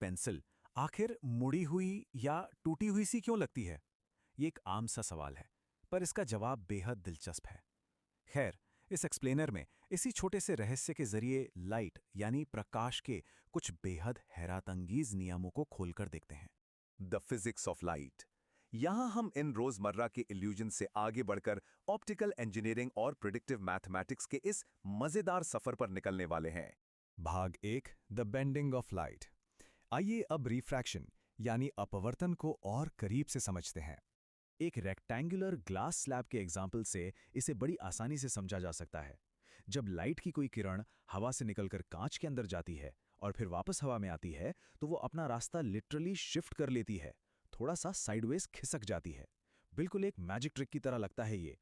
Pencil आखिर मुड़ी हुई या टूटी हुई सी क्यों लगती है? ये एक आम सा सवाल है, पर इसका जवाब बेहद दिलचस्प है। खैर, इस एक्सप्लेनर में इसी छोटे से रहस्य के जरिए लाइट यानी प्रकाश के कुछ बेहद हैरतअंगेज नियमों को खोलकर देखते हैं। The physics of light. यहां हम इन रोजमर्रा के इल्यूजन से आगे बढ़कर ऑप्टिकल इंजीनियरिंग और प्रिडिक्टिव मैथमेटिक्स के इस मजेदार सफर पर निकलने वाले हैं। भाग 1 द बेंडिंग ऑफ लाइट। आइए अब रिफ्रैक्शन यानी अपवर्तन को और करीब से समझते हैं। एक रेक्टेंगुलर ग्लास स्लैब के एग्जाम्पल से इसे बड़ी आसानी से समझा जा सकता है। जब लाइट की कोई किरण हवा से निकलकर कांच के अंदर जाती है और फिर वापस हवा में आती है, तो वो अपना रास्ता लिटरली शिफ्ट कर लेती है, थोड़ा सा साइडवेज खिसक जाती है। बिल्कुल एक मैजिक ट्रिक की तरह लगता है ये।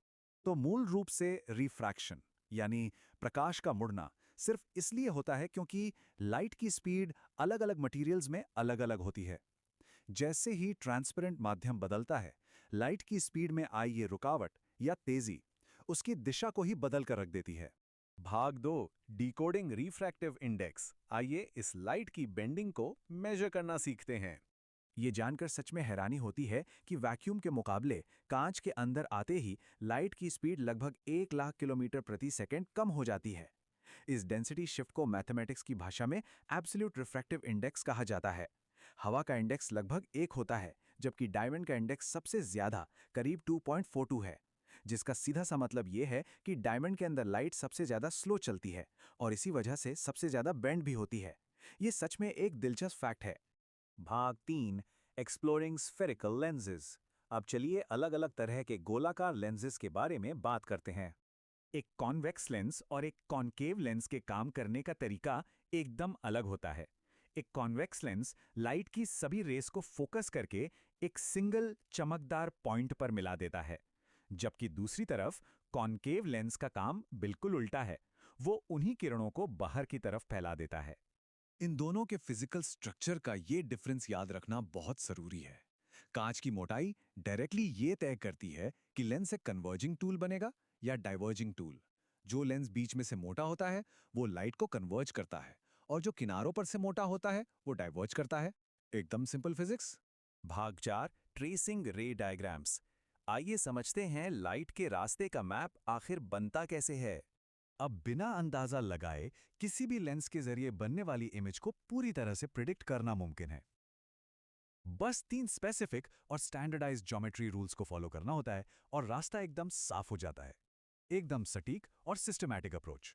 तो मूल रूप से रिफ्रैक्शन यानी प्रकाश का मुड़ना सिर्फ इसलिए होता है क्योंकि लाइट की स्पीड अलग अलग मटेरियल्स में अलग अलग होती है। जैसे ही ट्रांसपेरेंट माध्यम बदलता है, लाइट की स्पीड में आई ये रुकावट या तेजी उसकी दिशा को ही बदल कर रख देती है। भाग 2 डिकोडिंग रिफ्रैक्टिव इंडेक्स। आइए इस लाइट की बेंडिंग को मेजर करना सीखते हैं। ये जानकर सच में हैरानी होती है कि वैक्यूम के मुकाबले कांच के अंदर आते ही लाइट की स्पीड लगभग 1 लाख किलोमीटर प्रति सेकंड कम हो जाती है। इस डेंसिटी शिफ्ट को मैथमेटिक्स की भाषा में एब्सोल्यूट रिफ्रैक्टिव इंडेक्स कहा जाता है। हवा का इंडेक्स लगभग 1 होता है, जबकि डायमंड का इंडेक्स सबसे ज्यादा करीब 2.42 है, जिसका सीधा सा मतलब यह है कि डायमंड के अंदर लाइट सबसे ज्यादा स्लो चलती है और इसी वजह से सबसे ज्यादा बेंड भी होती है। ये सच में एक दिलचस्प फैक्ट है। भाग 3 एक्सप्लोरिंग स्फेरिकल लेंसेज। अब चलिए अलग अलग तरह के गोलाकार लेंसेज के बारे में बात करते हैं। एक कॉन्वेक्स लेंस और एक कॉनकेव लेंस के काम करने का तरीका एकदम अलग होता है। एक कॉन्वेक्स लेंस लाइट की सभी रेस को फोकस करके एक सिंगल चमकदार पॉइंट पर मिला देता है, जबकि दूसरी तरफ कॉनकेव लेंस का काम बिल्कुल उल्टा है। वो उन्हीं किरणों को बाहर की तरफ फैला देता है। इन दोनों के फिजिकल स्ट्रक्चर का ये डिफरेंस याद रखना बहुत जरूरी है। कांच की मोटाई डायरेक्टली ये तय करती है कि लेंस एक कन्वर्जिंग टूल बनेगा या डाइवर्जिंग टूल। जो लेंस बीच में से मोटा होता है वो लाइट को कन्वर्ज करता है, और जो किनारों पर से मोटा होता है वो डाइवर्ज करता है। एकदम सिंपल फिजिक्स। भाग 4 ट्रेसिंग रे डायग्राम्स। आइए समझते हैं लाइट के रास्ते का मैप आखिर बनता कैसे है। अब बिना अंदाजा लगाए किसी भी लेंस के जरिए बनने वाली इमेज को पूरी तरह से प्रिडिक्ट करना मुमकिन है। बस 3 स्पेसिफिक और स्टैंडर्डाइज्ड ज्योमेट्री रूल्स को फॉलो करना होता है और रास्ता एकदम साफ हो जाता है। एकदम सटीक और सिस्टमैटिक अप्रोच।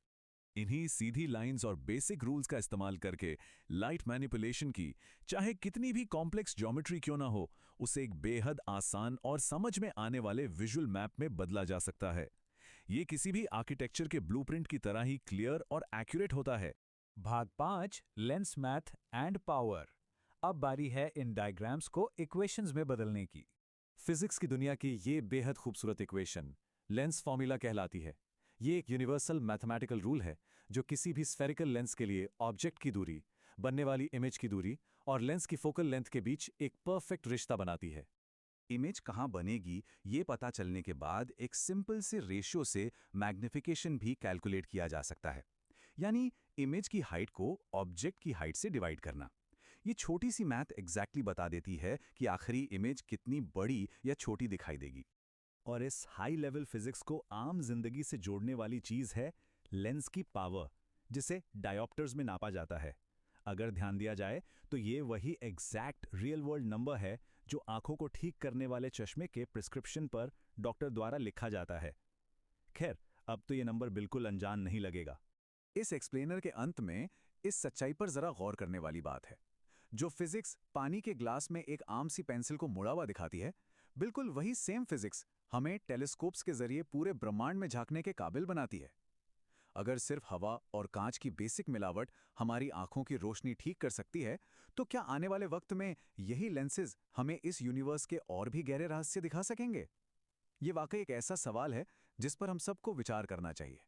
इन्हीं सीधी लाइंस और बेसिक रूल्स का इस्तेमाल करके लाइट मैनिपुलेशन की चाहे कितनी भी कॉम्प्लेक्स ज्योमेट्री क्यों ना हो, उसे एक बेहद आसान और समझ में आने वाले विजुअल मैप में बदला जा सकता है। ये किसी भी आर्किटेक्चर के ब्लूप्रिंट की तरह ही क्लियर और एक्यूरेट होता है। भाग 5 लेंस मैथ एंड पावर। अब बारी है इन डायग्राम्स को इक्वेशंस में बदलने की। फिजिक्स की दुनिया की ये बेहद खूबसूरत इक्वेशन लेंस फॉर्मूला कहलाती है। ये एक यूनिवर्सल मैथमेटिकल रूल है जो किसी भी स्फेरिकल लेंस के लिए ऑब्जेक्ट की दूरी, बनने वाली इमेज की दूरी और लेंस की फोकल लेंथ के बीच एक परफेक्ट रिश्ता बनाती है। इमेज कहाँ बनेगी ये पता चलने के बाद एक सिंपल से रेशियो से मैग्निफिकेशन भी कैलकुलेट किया जा सकता है, यानी इमेज की हाइट को ऑब्जेक्ट की हाइट से डिवाइड करना। ये छोटी सी मैथ एग्जैक्टली बता देती है कि आखिरी इमेज कितनी बड़ी या छोटी दिखाई देगी। और इस हाई लेवल फिजिक्स को आम जिंदगी से जोड़ने वाली चीज है लेंस की पावर, जिसे डायोप्टर्स में नापा जाता है। अगर ध्यान दिया जाए तो ये वही एग्जैक्ट रियल वर्ल्ड नंबर है जो आंखों को ठीक करने वाले चश्मे के प्रिस्क्रिप्शन पर डॉक्टर द्वारा लिखा जाता है। खैर, अब तो ये नंबर बिल्कुल अनजान नहीं लगेगा। इस एक्सप्लेनर के अंत में इस सच्चाई पर जरा गौर करने वाली बात है। जो फिजिक्स पानी के ग्लास में एक आम सी पेंसिल को मुड़ा हुआ दिखाती है, बिल्कुल वही सेम फिजिक्स हमें टेलीस्कोप्स के जरिए पूरे ब्रह्मांड में झांकने के काबिल बनाती है। अगर सिर्फ हवा और कांच की बेसिक मिलावट हमारी आंखों की रोशनी ठीक कर सकती है, तो क्या आने वाले वक्त में यही लेंसेज हमें इस यूनिवर्स के और भी गहरे रहस्य दिखा सकेंगे? ये वाकई एक ऐसा सवाल है जिस पर हम सबको विचार करना चाहिए।